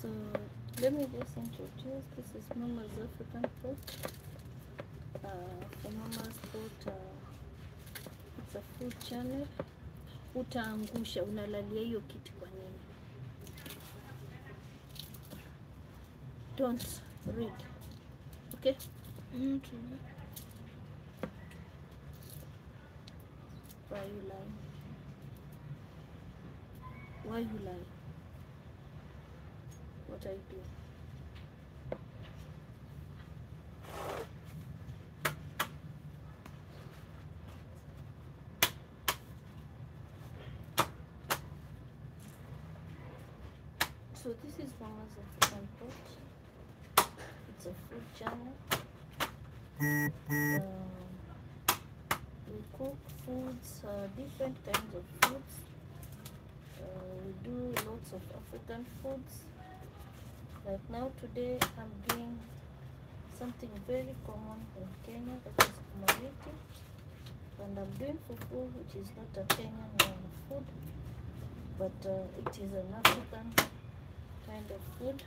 So let me just introduce. This is Mama's African Pot. For Mama's Pot, it's a food channel. Utaangusha, unalalia hiyo kitu kwa nini? Don't read. Okay? Why are you lying? Why you lying? What are you doing? So this is Mama's African Pot. It's a food channel. We cook foods, different kinds of foods. We do lots of African foods. Like now today I'm doing something very common in Kenya, that is kumaliti. And I'm doing fufu, which is not a Kenyan food, but it is an African kind of food.